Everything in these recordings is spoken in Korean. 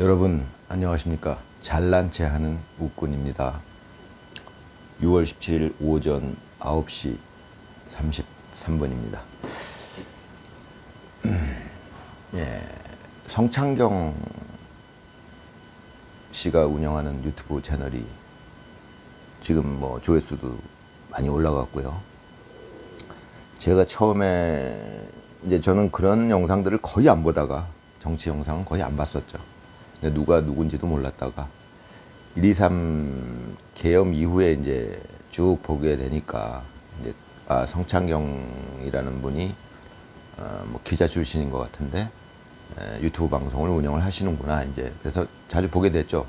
여러분 안녕하십니까. 잘난 체 하는 우꾼입니다. 6월 17일 오전 9시 33분입니다. 예, 성창경 씨가 운영하는 유튜브 채널이 지금 뭐 조회수도 많이 올라갔고요. 제가 처음에 이제 저는 그런 영상들을 거의 안 보다가 정치 영상은 거의 안 봤었죠. 누가 누군지도 몰랐다가 123 계엄 이후에 이제 쭉 보게 되니까 이제 성창경이라는 분이 뭐 기자 출신인 것 같은데 유튜브 방송을 운영을 하시는구나. 이제 그래서 자주 보게 됐죠.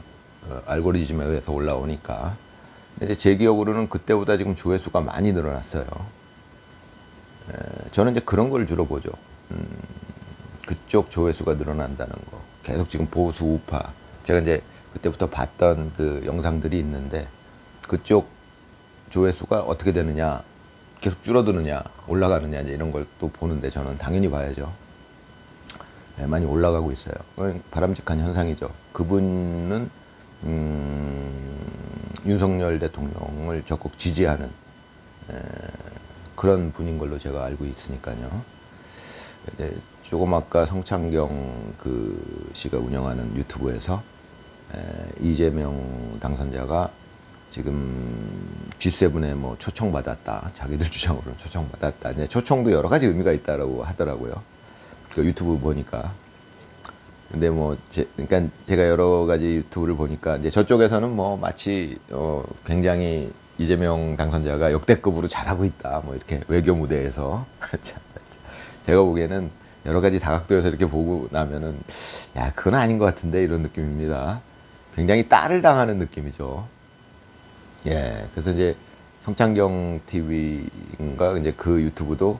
알고리즘에 의해서 올라오니까. 근데 제 기억으로는 그때보다 지금 조회수가 많이 늘어났어요. 저는 이제 그런 걸 주로 보죠. 그쪽 조회수가 늘어난다는 거. 계속 지금 보수 우파. 제가 이제 그때부터 봤던 그 영상들이 있는데 그쪽 조회수가 어떻게 되느냐, 계속 줄어드느냐, 올라가느냐 이제 이런 걸 또 보는데 저는 당연히 봐야죠. 네, 많이 올라가고 있어요. 바람직한 현상이죠. 그분은 윤석열 대통령을 적극 지지하는 그런 분인 걸로 제가 알고 있으니까요. 조금 아까 성창경 그 씨가 운영하는 유튜브에서 이재명 당선자가 지금 G7에 뭐 초청받았다. 자기들 주장으로는 초청받았다. 이제 초청도 여러 가지 의미가 있다라고 하더라고요. 그 유튜브 보니까. 근데 뭐 그러니까 제가 여러 가지 유튜브를 보니까 이제 저쪽에서는 뭐 마치 굉장히 이재명 당선자가 역대급으로 잘하고 있다. 뭐 이렇게 외교 무대에서 제가 보기에는 여러 가지 다각도에서 이렇게 보고 나면은 야, 그건 아닌 것 같은데 이런 느낌입니다. 굉장히 딸을 당하는 느낌이죠. 예, 그래서 이제 성창경 TV인가 이제 그 유튜브도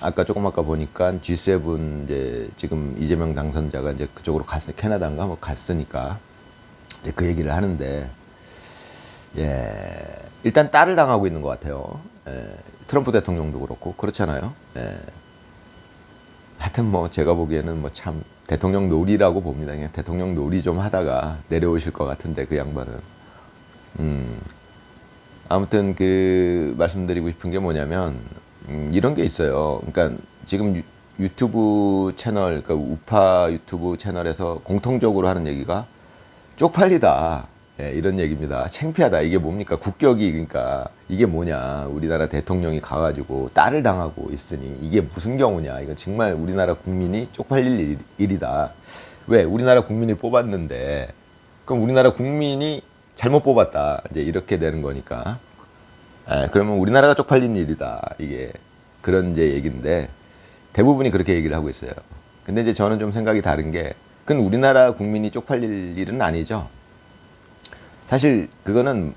아까 조금 아까 보니까 G7 이제 지금 이재명 당선자가 이제 그쪽으로 캐나다인가 뭐 갔으니까 이제 그 얘기를 하는데 예, 일단 딸을 당하고 있는 것 같아요. 예, 트럼프 대통령도 그렇고 그렇잖아요. 예. 하여튼 뭐 제가 보기에는 뭐 참 대통령 놀이라고 봅니다. 그냥 대통령 놀이 좀 하다가 내려오실 것 같은데 그 양반은. 아무튼 그 말씀드리고 싶은 게 뭐냐면 이런 게 있어요. 그러니까 지금 유튜브 채널, 그러니까 우파 유튜브 채널에서 공통적으로 하는 얘기가 쪽팔리다. 예, 이런 얘기입니다. 창피하다. 이게 뭡니까? 국격이, 그러니까 이게 뭐냐. 우리나라 대통령이 가가지고 딸을 당하고 있으니 이게 무슨 경우냐. 이거 정말 우리나라 국민이 쪽팔릴 일이다. 왜? 우리나라 국민이 뽑았는데 그럼 우리나라 국민이 잘못 뽑았다. 이제 이렇게 되는 거니까. 예, 그러면 우리나라가 쪽팔린 일이다. 이게 그런 이제 얘기인데 대부분이 그렇게 얘기를 하고 있어요. 근데 이제 저는 좀 생각이 다른 게 그건 우리나라 국민이 쪽팔릴 일은 아니죠. 사실 그거는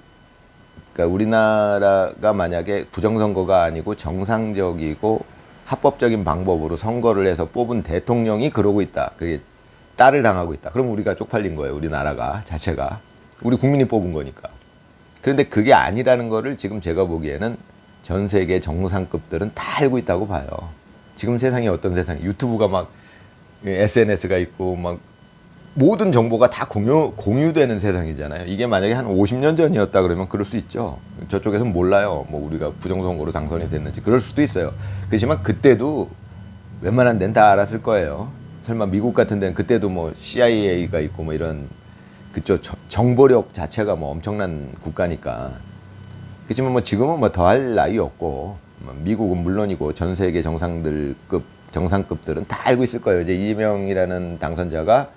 그러니까 우리나라가 만약에 부정선거가 아니고 정상적이고 합법적인 방법으로 선거를 해서 뽑은 대통령이 그러고 있다. 그게 딸을 당하고 있다. 그럼 우리가 쪽팔린 거예요. 우리나라가 자체가. 우리 국민이 뽑은 거니까. 그런데 그게 아니라는 거를 지금 제가 보기에는 전 세계 정상급들은 다 알고 있다고 봐요. 지금 세상이 어떤 세상이 유튜브가 막 SNS가 있고 막 모든 정보가 다 공유되는 세상이잖아요. 이게 만약에 한 50년 전이었다 그러면 그럴 수 있죠. 저쪽에서는 몰라요. 뭐 우리가 부정선거로 당선이 됐는지. 그럴 수도 있어요. 그렇지만 그때도 웬만한 데는 다 알았을 거예요. 설마 미국 같은 데는 그때도 뭐 CIA가 있고 뭐 이런 그쪽 정보력 자체가 뭐 엄청난 국가니까. 그렇지만 뭐 지금은 뭐 더 할 나위 없고 미국은 물론이고 전 세계 정상급들은 다 알고 있을 거예요. 이제 이재명이라는 당선자가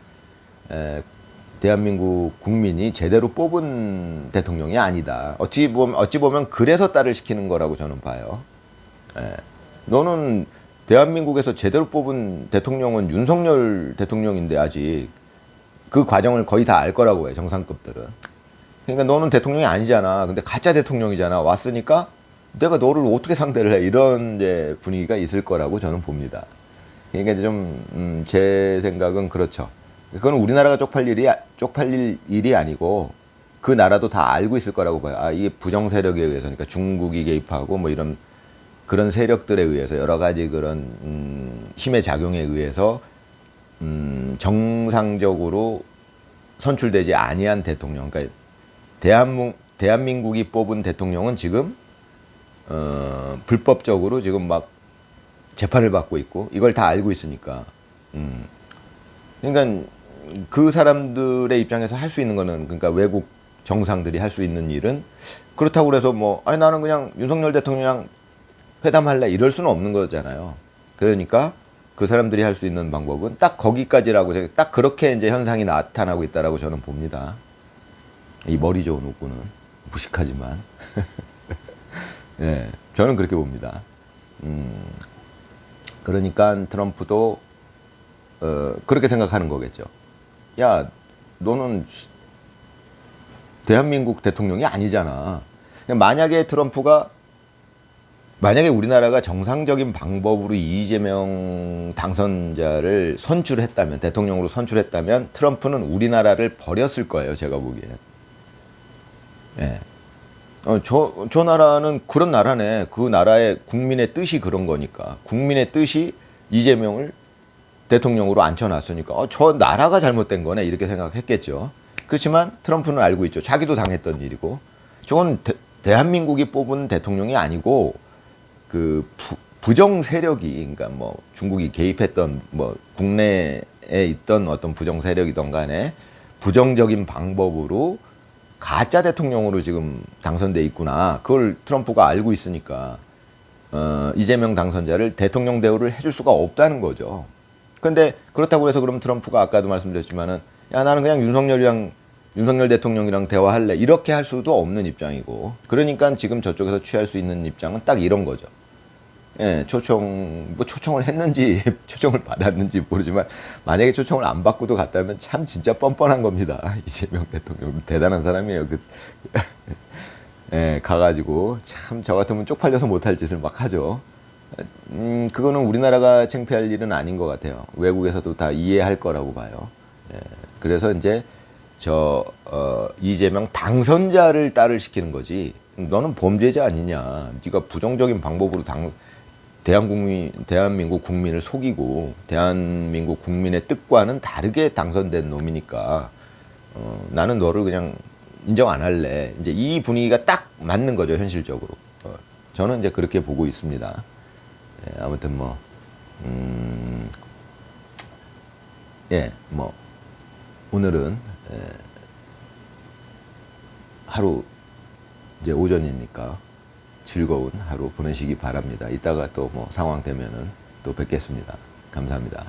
대한민국 국민이 제대로 뽑은 대통령이 아니다. 어찌 보면 그래서 딸을 시키는 거라고 저는 봐요. 너는 대한민국에서 제대로 뽑은 대통령은 윤석열 대통령인데 아직 그 과정을 거의 다 알 거라고 해요. 정상급들은. 그러니까 너는 대통령이 아니잖아. 근데 가짜 대통령이잖아. 왔으니까 내가 너를 어떻게 상대를 해. 이런 이제 분위기가 있을 거라고 저는 봅니다. 그러니까 이제 좀 제 생각은 그렇죠. 그건 우리나라가 쪽팔릴 일이 아니고 그 나라도 다 알고 있을 거라고 봐요. 아, 이게 부정 세력에 의해서, 그러니까 중국이 개입하고 뭐 이런 그런 세력들에 의해서 여러 가지 그런 힘의 작용에 의해서 정상적으로 선출되지 아니한 대통령, 그러니까 대한민국이 뽑은 대통령은 지금 불법적으로 지금 막 재판을 받고 있고 이걸 다 알고 있으니까 그러니까 그 사람들의 입장에서 할 수 있는 거는 그러니까 외국 정상들이 할 수 있는 일은 그렇다고 그래서 뭐 아니 나는 그냥 윤석열 대통령이랑 회담할래 이럴 수는 없는 거잖아요. 그러니까 그 사람들이 할 수 있는 방법은 딱 거기까지라고 딱 그렇게 이제 현상이 나타나고 있다라고 저는 봅니다. 이 머리 좋은 웃구는 무식하지만 예, 저는 그렇게 봅니다. 그러니까 트럼프도 그렇게 생각하는 거겠죠. 야, 너는 대한민국 대통령이 아니잖아. 만약에 우리나라가 정상적인 방법으로 이재명 당선자를 선출했다면, 대통령으로 선출했다면 트럼프는 우리나라를 버렸을 거예요. 제가 보기엔. 예. 저 나라는 그런 나라네. 그 나라의 국민의 뜻이 그런 거니까. 국민의 뜻이 이재명을 대통령으로 앉혀놨으니까 저 나라가 잘못된 거네 이렇게 생각했겠죠. 그렇지만 트럼프는 알고 있죠. 자기도 당했던 일이고. 저건 대한민국이 뽑은 대통령이 아니고 그 부정 세력이 그러니까 뭐 중국이 개입했던 뭐 국내에 있던 어떤 부정 세력이던 간에 부정적인 방법으로 가짜 대통령으로 지금 당선돼 있구나. 그걸 트럼프가 알고 있으니까 이재명 당선자를 대통령 대우를 해줄 수가 없다는 거죠. 근데 그렇다고 해서 그럼 트럼프가 아까도 말씀드렸지만은 야 나는 그냥 윤석열 대통령이랑 대화할래 이렇게 할 수도 없는 입장이고 그러니까 지금 저쪽에서 취할 수 있는 입장은 딱 이런 거죠. 예, 초청을 했는지 초청을 받았는지 모르지만 만약에 초청을 안 받고도 갔다면 참 진짜 뻔뻔한 겁니다. 이재명 대통령 대단한 사람이에요. 예, 가가지고 참 저 같으면 쪽팔려서 못할 짓을 막 하죠. 그거는 우리나라가 창피할 일은 아닌 것 같아요. 외국에서도 다 이해할 거라고 봐요. 예, 그래서 이제 이재명 당선자를 딸을 시키는 거지. 너는 범죄자 아니냐. 네가 부정적인 방법으로 대한민국 국민을 속이고 대한민국 국민의 뜻과는 다르게 당선된 놈이니까 나는 너를 그냥 인정 안 할래. 이제 이 분위기가 딱 맞는 거죠, 현실적으로. 저는 이제 그렇게 보고 있습니다. 예, 아무튼 뭐, 예, 뭐, 오늘은, 하루, 이제 오전이니까 즐거운 하루 보내시기 바랍니다. 이따가 또 뭐 상황 되면은 또 뵙겠습니다. 감사합니다.